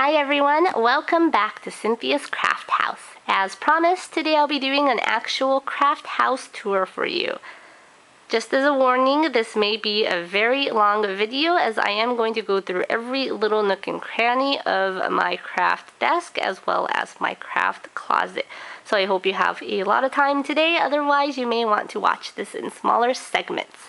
Hi everyone, welcome back to Cynthia's Craft House. As promised, today I'll be doing an actual craft house tour for you. Just as a warning, this may be a very long video as I am going to go through every little nook and cranny of my craft desk as well as my craft closet. So I hope you have a lot of time today, otherwise you may want to watch this in smaller segments.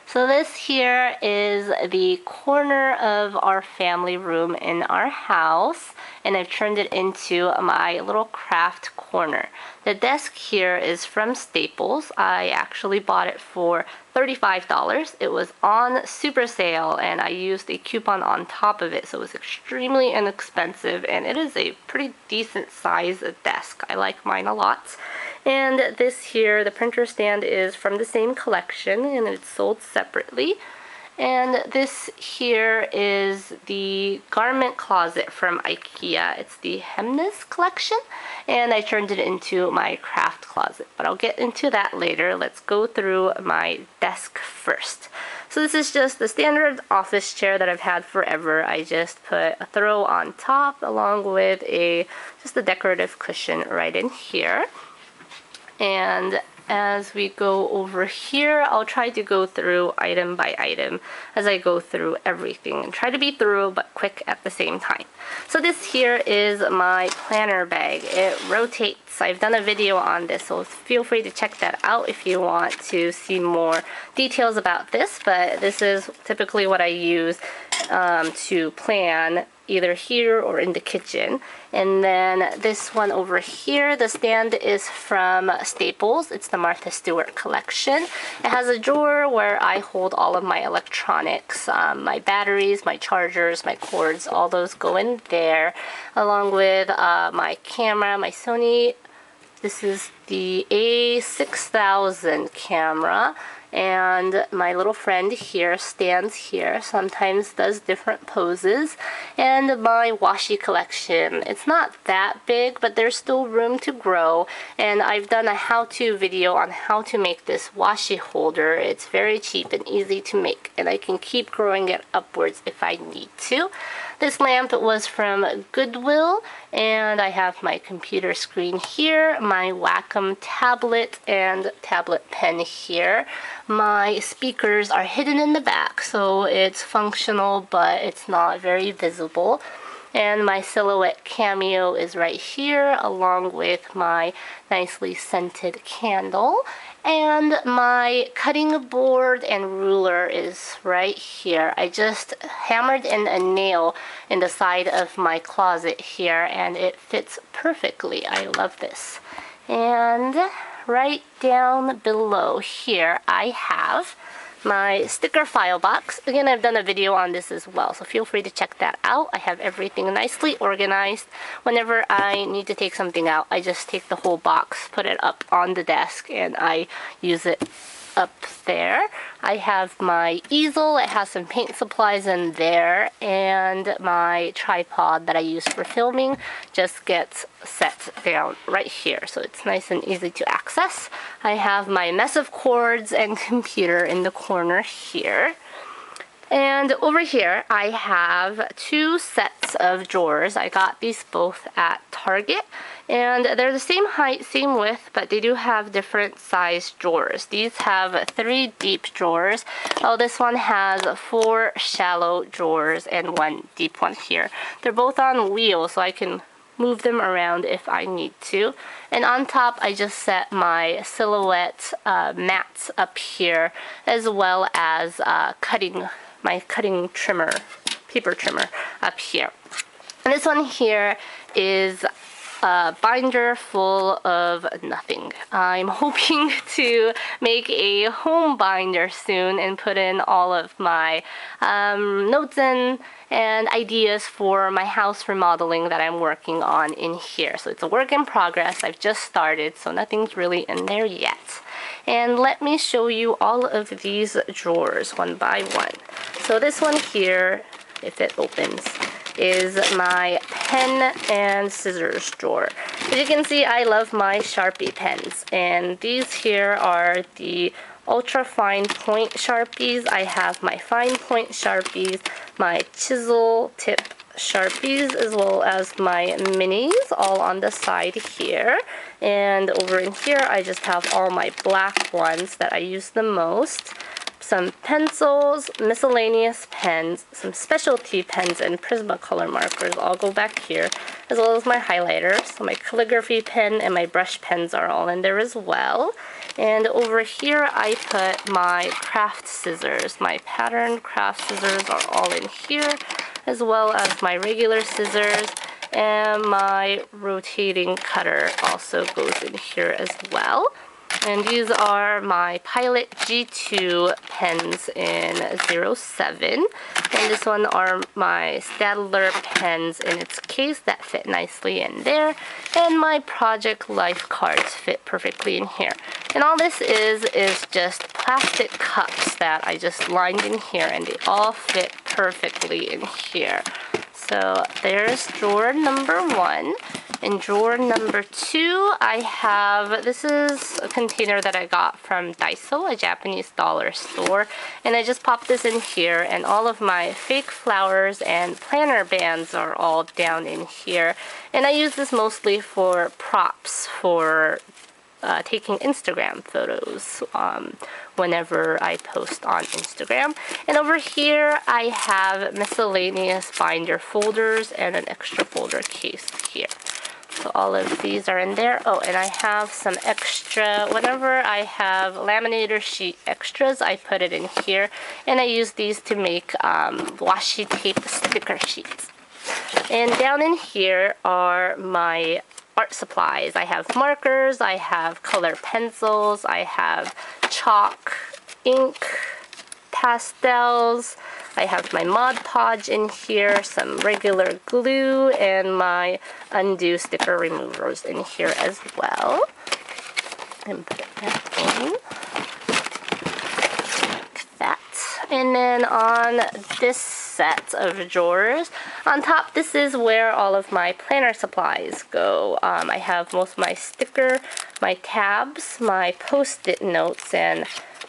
So this here is the corner of our family room in our house, and I've turned it into my little craft corner. The desk here is from Staples. I actually bought it for $35. It was on super sale and I used a coupon on top of it, so it was extremely inexpensive, and it is a pretty decent size desk. I like mine a lot. And this here, the printer stand, is from the same collection and it's sold separately. And this here is the garment closet from IKEA. It's the Hemnes collection, and I turned it into my craft closet, but I'll get into that later. Let's go through my desk first. So this is just the standard office chair that I've had forever. I just put a throw on top along with just a decorative cushion right in here. And as we go over here, I'll try to go through item by item as I go through everything and try to be thorough but quick at the same time. So this here is my planner bag. It rotates. I've done a video on this, so feel free to check that out if you want to see more details about this, but this is typically what I use to plan either here or in the kitchen. And then this one over here, the stand is from Staples. It's the Martha Stewart collection. It has a drawer where I hold all of my electronics, my batteries, my chargers, my cords, all those go in there, along with my camera, my Sony. This is the A6000 camera. And my little friend here stands here, sometimes does different poses, and my washi collection. It's not that big, but there's still room to grow, and I've done a how-to video on how to make this washi holder. It's very cheap and easy to make, and I can keep growing it upwards if I need to. This lamp was from Goodwill, and I have my computer screen here, my Wacom tablet and tablet pen here. My speakers are hidden in the back, so it's functional, but it's not very visible. And my silhouette Cameo is right here, along with my nicely scented candle. And my cutting board and ruler is right here. I just hammered in a nail in the side of my closet here, and it fits perfectly. I love this. And right down below here, I have my sticker file box. Again, I've done a video on this as well, so feel free to check that out. I have everything nicely organized. Whenever I need to take something out, I just take the whole box, put it up on the desk, and I use it up there. I have my easel. It has some paint supplies in there, and my tripod that I use for filming just gets set down right here, so it's nice and easy to access. I have my mess of cords and computer in the corner here. And over here, I have two sets of drawers. I got these both at Target, and they're the same height, same width, but they do have different size drawers. These have 3 deep drawers. Oh, this one has 4 shallow drawers and 1 deep one here. They're both on wheels, so I can move them around if I need to. And on top, I just set my silhouette mats up here, as well as my cutting trimmer, paper trimmer up here. And this one here is a binder full of nothing. I'm hoping to make a home binder soon and put in all of my notes and ideas for my house remodeling that I'm working on in here. So it's a work in progress. I've just started, so nothing's really in there yet. And let me show you all of these drawers one by one. So this one here, if it opens, is my pen and scissors drawer. As you can see, I love my Sharpie pens, and these here are the ultra fine point Sharpies. I have my fine point Sharpies, my chisel tip Sharpies as well as my minis all on the side here. And over in here, I just have all my black ones that I use the most. Some pencils, miscellaneous pens, some specialty pens, and Prismacolor markers all go back here, as well as my highlighters. So my calligraphy pen and my brush pens are all in there as well. And over here I put my craft scissors. My pattern craft scissors are all in here, as well as my regular scissors, and my rotating cutter also goes in here as well. And these are my Pilot G2 pens in 07. And this one are my Staedtler pens in its case that fit nicely in there. And my Project Life cards fit perfectly in here. And all this is just plastic cups that I just lined in here, and they all fit perfectly in here. So there's drawer number 1. In drawer number 2, I have, this is a container that I got from Daiso, a Japanese dollar store, and I just popped this in here, and all of my fake flowers and planner bands are all down in here. And I use this mostly for props for taking Instagram photos whenever I post on Instagram. And over here I have miscellaneous binder folders and an extra folder case here. So all of these are in there. Oh, and I have some extra, whenever I have laminator sheet extras, I put it in here. And I use these to make washi tape sticker sheets. And down in here are my art supplies. I have markers, I have color pencils, I have chalk, ink, pastels, I have my Mod Podge in here, some regular glue, and my undo sticker removers in here as well. And put it back in. Like that. And then on this set of drawers, on top, this is where all of my planner supplies go. I have most of my sticker, my tabs, my post-it notes, and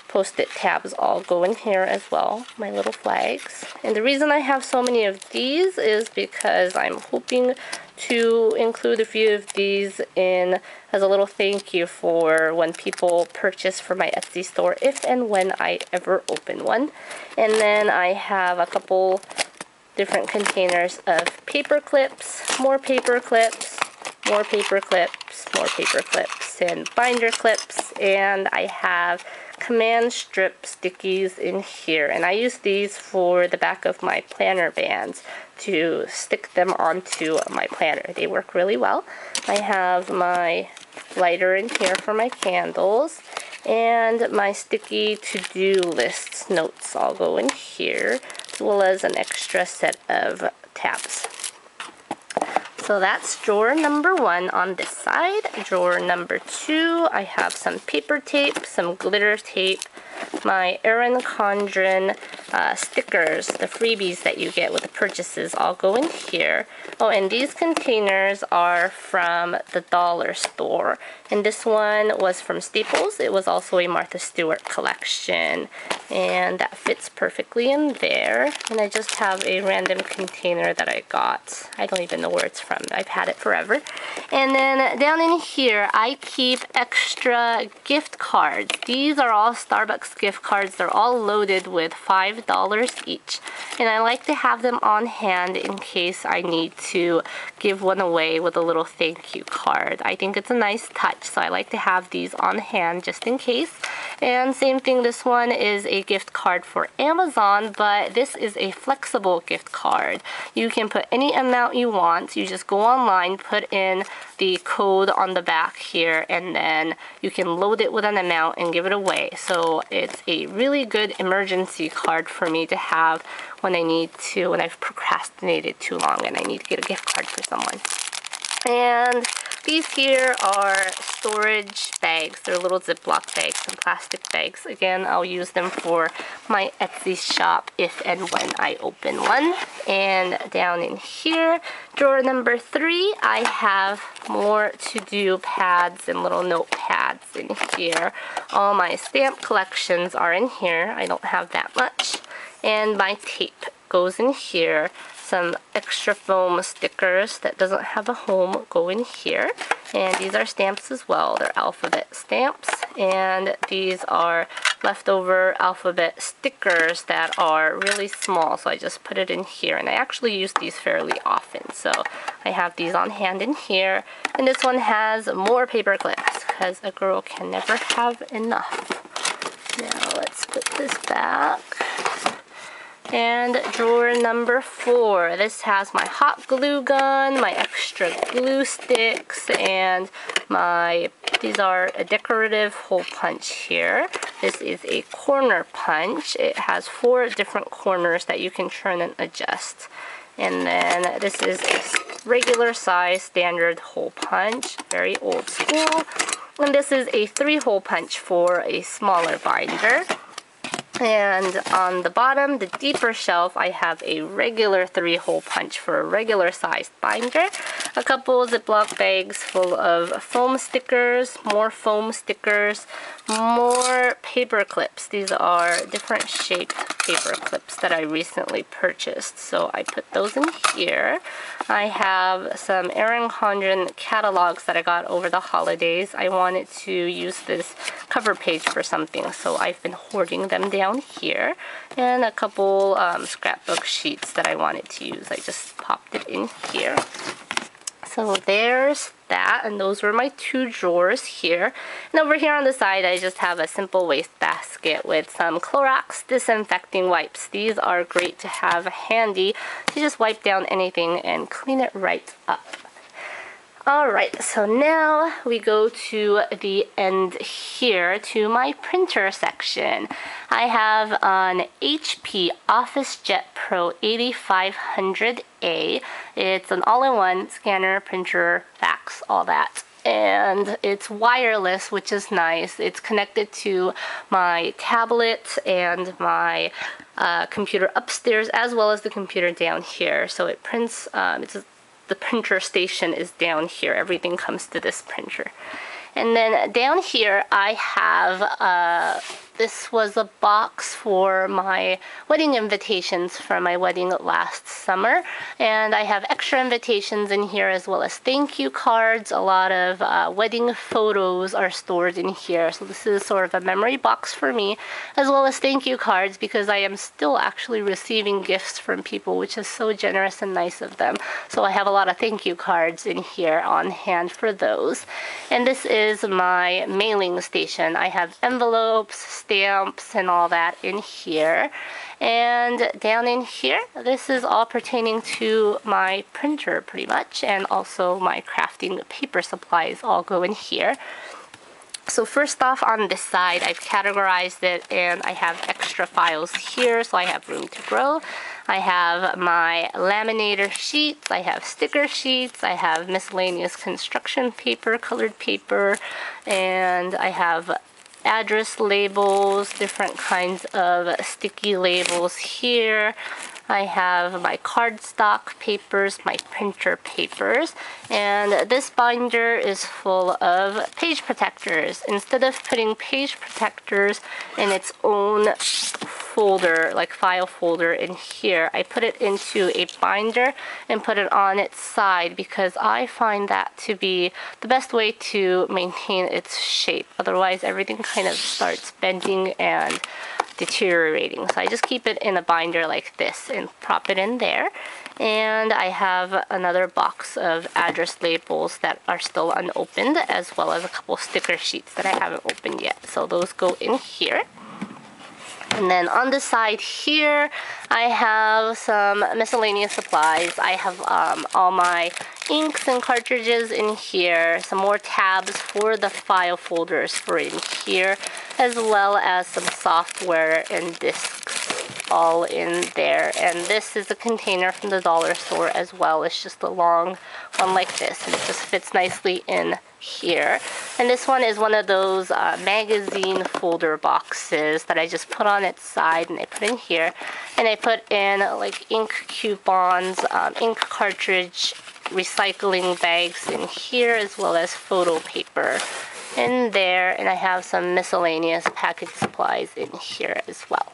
post-it tabs all go in here as well, my little flags. And the reason I have so many of these is because I'm hoping to include a few of these in as a little thank you for when people purchase from my Etsy store, if and when I ever open one. And then I have a couple different containers of paper clips, more paper clips, more paper clips, more paper clips, and binder clips, and I have command strip stickies in here, and I use these for the back of my planner bands to stick them onto my planner. They work really well. I have my lighter in here for my candles, and my sticky to-do lists notes all go in here, as well as an extra set of tabs. So that's drawer number 1 on this side. Drawer number 2, I have some paper tape, some glitter tape, my Erin Condren stickers, the freebies that you get with the purchases all go in here. Oh, and these containers are from the dollar store. And this one was from Staples. It was also a Martha Stewart collection. And that fits perfectly in there. And I just have a random container that I got. I don't even know where it's from. I've had it forever. And then down in here, I keep extra gift cards. These are all Starbucks gift cards. They're all loaded with $5 each. And I like to have them on hand in case I need to give one away with a little thank you card. I think it's a nice touch, so I like to have these on hand just in case. And same thing, this one is a gift card for Amazon, but this is a flexible gift card. You can put any amount you want. You just go online, put in the code on the back here, and then you can load it with an amount and give it away. So it's a really good emergency card for me to have when when I've procrastinated too long and I need to get a gift card for someone. And these here are storage bags. They're little Ziploc bags, some plastic bags. Again, I'll use them for my Etsy shop if and when I open one. And down in here, drawer number 3, I have more to-do pads and little notepads in here. All my stamp collections are in here. I don't have that much. And my tape goes in here. some extra foam stickers that doesn't have a home go in here. And these are stamps as well. They're alphabet stamps. And these are leftover alphabet stickers that are really small. So I just put it in here. And I actually use these fairly often. So I have these on hand in here. And this one has more paper clips because a girl can never have enough. Now let's put this back. And drawer number 4. This has my hot glue gun, my extra glue sticks, and these are a decorative hole punch here. This is a corner punch. It has 4 different corners that you can turn and adjust. And then this is a regular size standard hole punch, very old school. And this is a 3-hole punch for a smaller binder. And on the bottom, the deeper shelf, I have a regular 3-hole punch for a regular sized binder. A couple Ziploc bags full of foam stickers, more foam stickers, more paper clips. These are different shaped paper clips that I recently purchased, so I put those in here. I have some Erin Condren catalogs that I got over the holidays. I wanted to use this cover page for something, so I've been hoarding them down here. And a couple scrapbook sheets that I wanted to use. I just popped it in here. So there's that, and those were my 2 drawers here. And over here on the side, I just have a simple waste basket with some Clorox disinfecting wipes. These are great to have handy to just wipe down anything and clean it right up. Alright, so now we go to the end here to my printer section. I have an HP OfficeJet Pro 8500A. It's an all-in-one scanner, printer, fax, all that. And it's wireless, which is nice. It's connected to my tablet and my computer upstairs, as well as the computer down here. So it prints, the printer station is down here. Everything comes to this printer. And then down here I have, this was a box for my wedding invitations for my wedding last summer. And I have extra invitations in here as well as thank you cards. A lot of wedding photos are stored in here. So this is sort of a memory box for me, as well as thank you cards, because I am still actually receiving gifts from people, which is so generous and nice of them. So I have a lot of thank you cards in here on hand for those. And this is my mailing station. I have envelopes, stamps, and all that in here. And down in here, this is all pertaining to my printer pretty much, and also my crafting paper supplies all go in here. So first off, on this side, I've categorized it, and I have extra files here, so I have room to grow. I have my laminator sheets, I have sticker sheets, I have miscellaneous construction paper, colored paper, and I have address labels, different kinds of sticky labels here. I have my cardstock papers, my printer papers, and this binder is full of page protectors. Instead of putting page protectors in its own folder, like file folder in here, I put it into a binder and put it on its side because I find that to be the best way to maintain its shape. Otherwise, everything kind of starts bending and deteriorating. So I just keep it in a binder like this and prop it in there. And I have another box of address labels that are still unopened, as well as a couple sticker sheets that I haven't opened yet. So those go in here. And then on the side here, I have some miscellaneous supplies. I have all my inks and cartridges in here, some more tabs for the file folders for in here, as well as some software and discs all in there. And this is a container from the dollar store as well. It's just a long one like this, and it just fits nicely in here. And this one is one of those magazine folder boxes that I just put on its side, and I put in here, and I put in like ink coupons, ink cartridge, recycling bags in here, as well as photo paper in there, and I have some miscellaneous package supplies in here as well.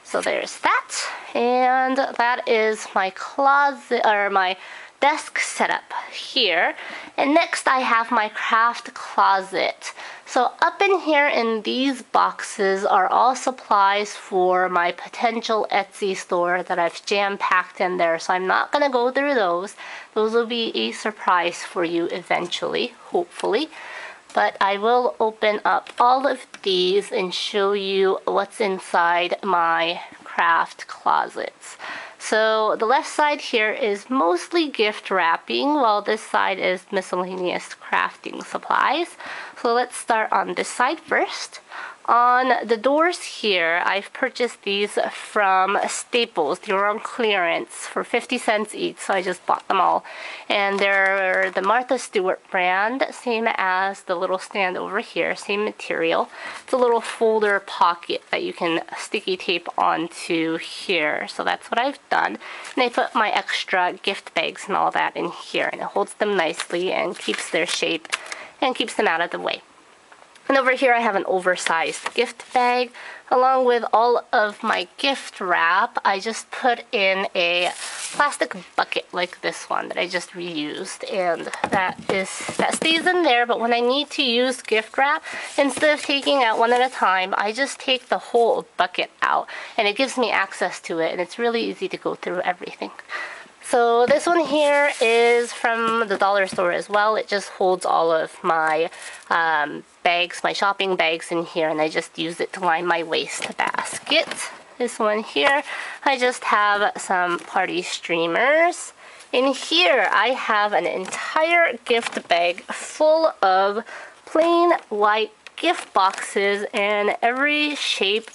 So there's that, and that is my closet, or my desk setup here. And next I have my craft closet. So up in here in these boxes are all supplies for my potential Etsy store that I've jam-packed in there. So I'm not gonna go through those. Those will be a surprise for you eventually, hopefully. But I will open up all of these and show you what's inside my craft closets. So the left side here is mostly gift wrapping, while this side is miscellaneous crafting supplies. So let's start on this side first. On the doors here, I've purchased these from Staples. They were on clearance for 50 cents each, so I just bought them all. And they're the Martha Stewart brand, same as the little stand over here, same material. It's a little folder pocket that you can sticky tape onto here. So that's what I've done. And I put my extra gift bags and all that in here, and it holds them nicely and keeps their shape and keeps them out of the way. And over here I have an oversized gift bag along with all of my gift wrap. I just put in a plastic bucket like this one that I just reused, and that stays in there. But when I need to use gift wrap, instead of taking out one at a time, I just take the whole bucket out, and it gives me access to it, and it's really easy to go through everything. So this one here is from the dollar store as well. It just holds all of my bags, my shopping bags in here, and I just use it to line my waste basket. This one here, I just have some party streamers. In here, I have an entire gift bag full of plain white gift boxes in every shape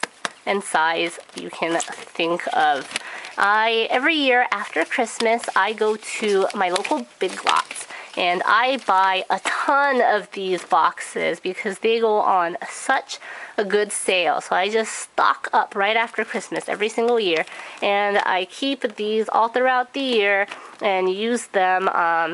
and size you can think of. Every year after Christmas, I go to my local Big Lots and I buy a ton of these boxes because they go on such a good sale. So I just stock up right after Christmas every single year, and I keep these all throughout the year and use them.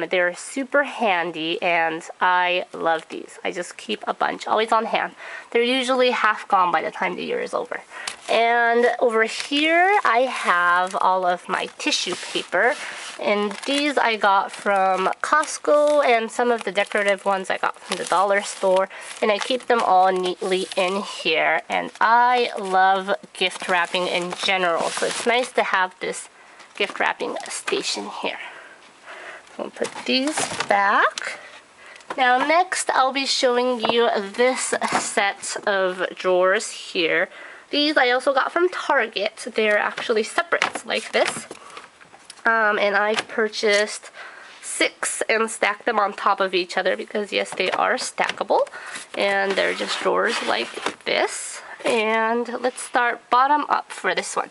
They're super handy and I love these. I just keep a bunch always on hand. They're usually half gone by the time the year is over. And over here I have all of my tissue paper, and these I got from Costco, and some of the decorative ones I got from the dollar store, and I keep them all neatly in here. And I love gift wrapping in general, so it's nice to have this gift wrapping station here. So I'll put these back. Now next I'll be showing you this set of drawers here. These I also got from Target. They're actually separate like this. And I've purchased 6 and stacked them on top of each other because yes, they are stackable. And they're just drawers like this. And let's start bottom up for this one.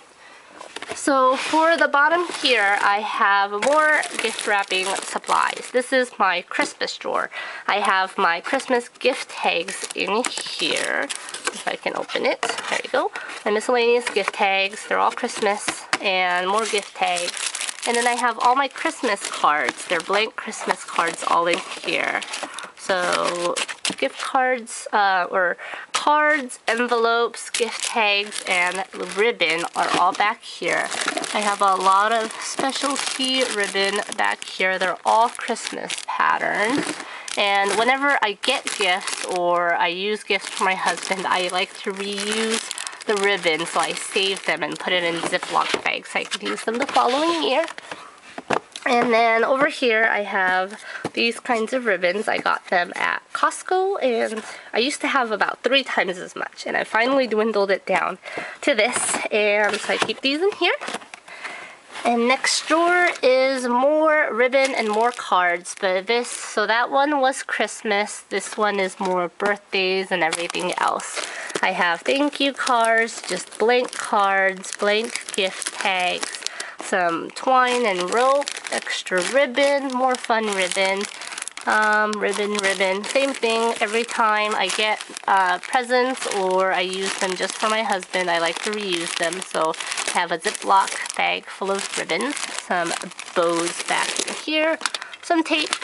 So for the bottom here, I have more gift wrapping supplies. This is my Christmas drawer. I have my Christmas gift tags in here. If I can open it, there you go. My miscellaneous gift tags, they're all Christmas, and more gift tags. And then I have all my Christmas cards. They're blank Christmas cards all in here. So gift cards, or cards, envelopes, gift tags, and ribbon are all back here. I have a lot of specialty ribbon back here. They're all Christmas patterns. And whenever I get gifts or I use gifts for my husband, I like to reuse the ribbon, so I save them and put it in Ziploc bags so I can use them the following year. And then over here I have these kinds of ribbons. I got them at Costco, and I used to have about 3 times as much, and I finally dwindled it down to this, and so I keep these in here. And next drawer is more ribbon and more cards, but so that one was Christmas. This one is more birthdays and everything else. I have thank you cards, just blank cards, blank gift tags, some twine and rope, extra ribbon, more fun ribbon, ribbon, same thing. Every time I get presents or I use them just for my husband, I like to reuse them. So I have a Ziploc bag full of ribbons, some bows back in here, some tape,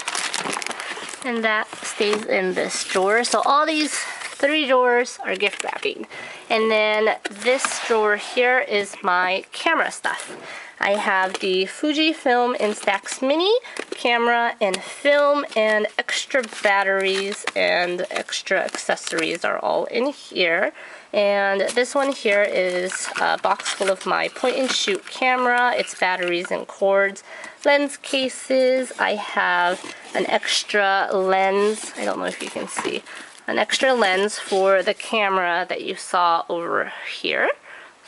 and that stays in this drawer. So all these 3 drawers are gift wrapping. And then this drawer here is my camera stuff. I have the Fujifilm Instax Mini camera and film, and extra batteries and extra accessories are all in here. And this one here is a box full of my point and shoot camera, its batteries and cords, lens cases. I have an extra lens, I don't know if you can see, an extra lens for the camera that you saw over here.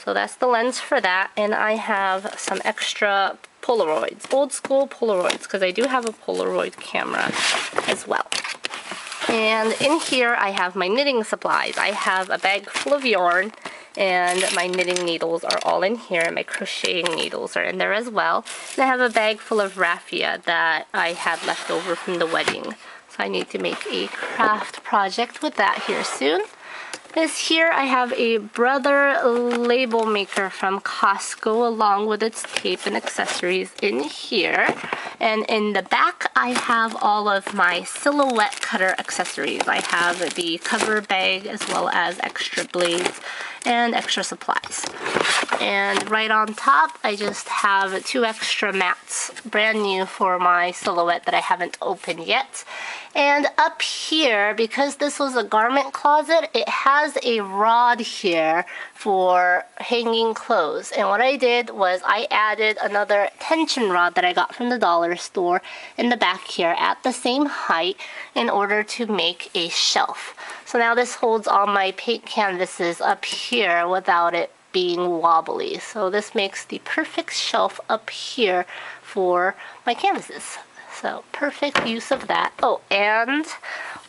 So that's the lens for that, and I have some extra Polaroids, old school Polaroids, because I do have a Polaroid camera as well. And in here I have my knitting supplies. I have a bag full of yarn, and my knitting needles are all in here, and my crocheting needles are in there as well. And I have a bag full of raffia that I had left over from the wedding. So I need to make a craft project with that here soon. This here I have a Brother label maker from Costco along with its tape and accessories in here. And in the back I have all of my silhouette cutter accessories. I have the cover bag as well as extra blades and extra supplies. And right on top I just have 2 extra mats, brand new for my silhouette that I haven't opened yet. And up here, because this was a garment closet, it has a rod here for hanging clothes. And what I did was I added another tension rod that I got from the dollar store in the back here at the same height in order to make a shelf. So now this holds all my paint canvases up here without it being wobbly. So this makes the perfect shelf up here for my canvases. So perfect use of that. Oh, and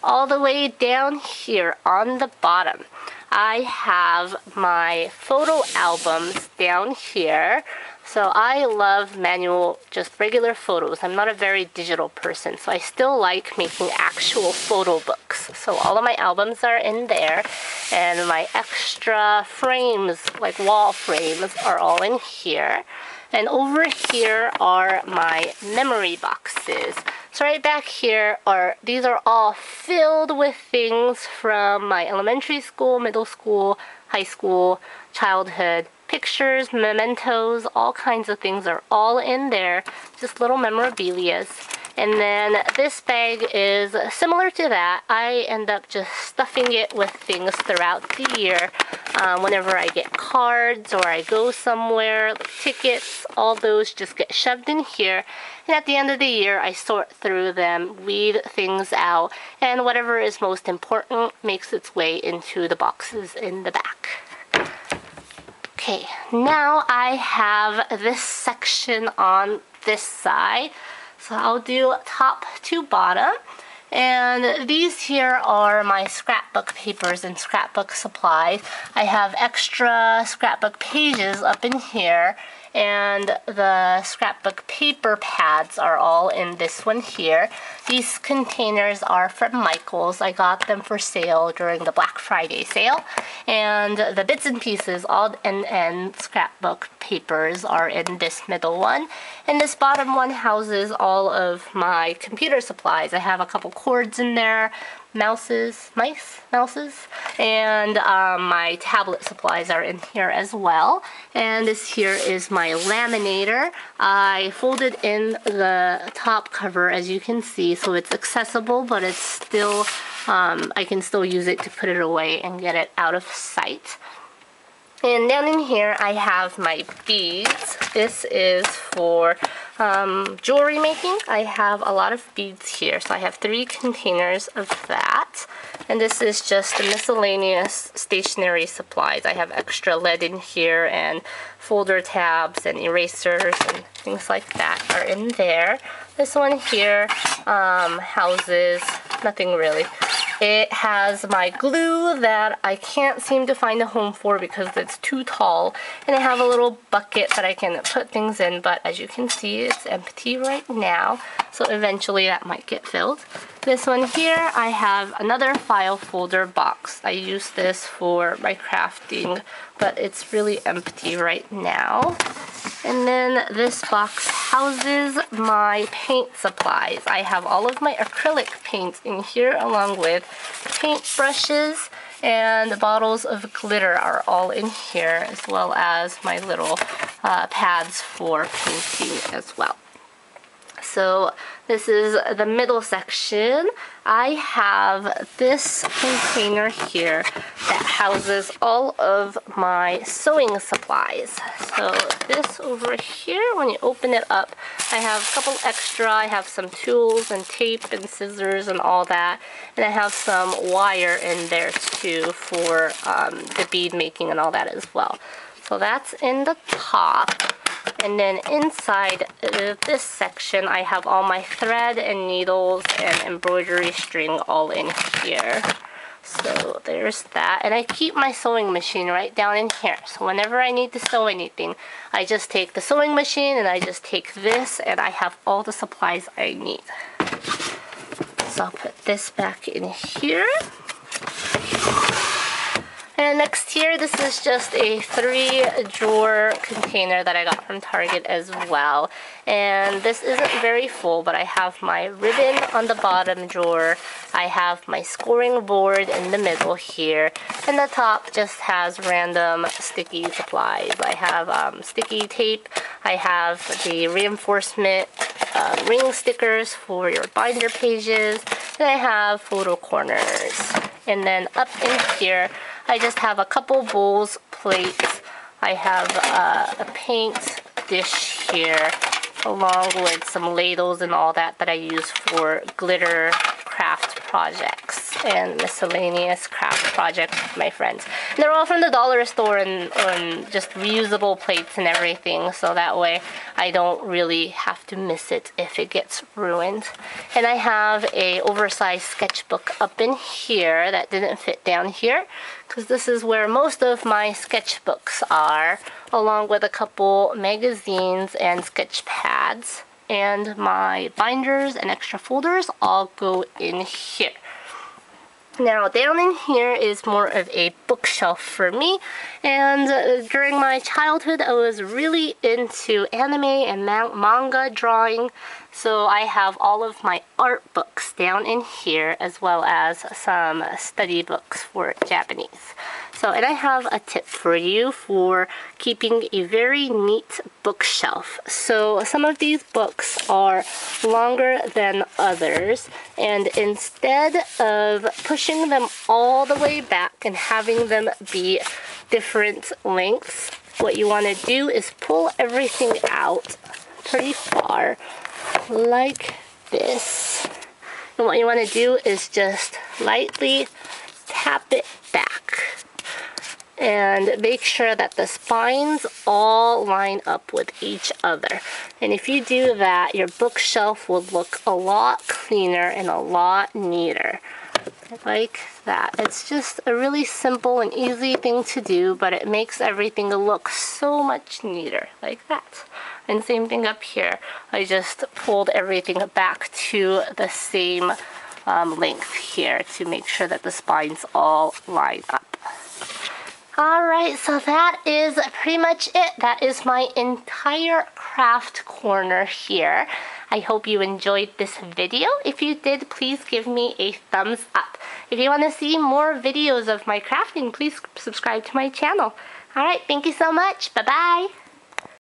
all the way down here on the bottom, I have my photo albums down here. So I love manual, just regular photos. I'm not a very digital person, so I still like making actual photo books. So all of my albums are in there, and my extra frames, like wall frames, are all in here. And over here are my memory boxes. So right back here these are all filled with things from my elementary school, middle school, high school, childhood. Pictures, mementos, all kinds of things are all in there. Just little memorabilias. And then this bag is similar to that. I end up just stuffing it with things throughout the year. Whenever I get cards or I go somewhere, like tickets, all those just get shoved in here. And at the end of the year, I sort through them, weed things out, and whatever is most important makes its way into the boxes in the back. Okay, now I have this section on this side. So I'll do top to bottom. And these here are my scrapbook papers and scrapbook supplies. I have extra scrapbook pages up in here, and the scrapbook paper pads are all in this one here. These containers are from Michael's. I got them for sale during the Black Friday sale. And the bits and pieces, all and scrapbook papers are in this middle one. And this bottom one houses all of my computer supplies. I have a couple cords in there, mouses, and my tablet supplies are in here as well. And this here is my laminator. I folded in the top cover, as you can see, so it's accessible, but it's still, I can still use it to put it away and get it out of sight. And down in here I have my beads. This is for jewelry making. I have a lot of beads here, so I have 3 containers of that. And this is just the miscellaneous stationery supplies. I have extra lead in here, and folder tabs and erasers and things like that are in there. This one here houses nothing really. It has my glue that I can't seem to find a home for because it's too tall. And I have a little bucket that I can put things in, but as you can see, it's empty right now. So eventually that might get filled. This one here, I have another file folder box. I use this for my crafting, but it's really empty right now. And then this box houses my paint supplies. I have all of my acrylic paints in here along with paint brushes and bottles of glitter are all in here, as well as my little pads for painting as well. So this is the middle section. I have this container here that houses all of my sewing supplies. So this over here, when you open it up, I have a couple extra. I have some tools and tape and scissors and all that. And I have some wire in there too for the bead making and all that as well. So that's in the top. And then inside this section, I have all my thread and needles and embroidery string all in here. So there's that. And I keep my sewing machine right down in here. So whenever I need to sew anything, I just take the sewing machine and I just take this and I have all the supplies I need. So I'll put this back in here. And next here, this is just a 3-drawer container that I got from Target as well. And this isn't very full, but I have my ribbon on the bottom drawer. I have my scoring board in the middle here. And the top just has random sticky supplies. I have sticky tape. I have the reinforcement ring stickers for your binder pages. And I have photo corners. And then up in here, I just have a couple bowls, plates. I have a paint dish here, along with some ladles and all that I use for glitter craft projects and miscellaneous craft projects with my friends. And they're all from the dollar store and just reusable plates and everything, so that way I don't really have to miss it if it gets ruined. And I have a oversized sketchbook up in here that didn't fit down here, because this is where most of my sketchbooks are, along with a couple magazines and sketch pads. And my binders and extra folders all go in here. Now down in here is more of a bookshelf for me, and during my childhood I was really into anime and manga drawing, so I have all of my art books down in here, as well as some study books for Japanese. So, and I have a tip for you for keeping a very neat bookshelf. So some of these books are longer than others, and instead of pushing them all the way back and having them be different lengths, what you want to do is pull everything out pretty far, like this. And what you want to do is just lightly tap it back. And make sure that the spines all line up with each other. And if you do that, your bookshelf will look a lot cleaner and a lot neater. Like that. It's just a really simple and easy thing to do, but it makes everything look so much neater, like that. And same thing up here. I just pulled everything back to the same length here to make sure that the spines all line up. Alright, so that is pretty much it. That is my entire craft corner here. I hope you enjoyed this video. If you did, please give me a thumbs up. If you want to see more videos of my crafting, please subscribe to my channel. Alright, thank you so much. Bye-bye.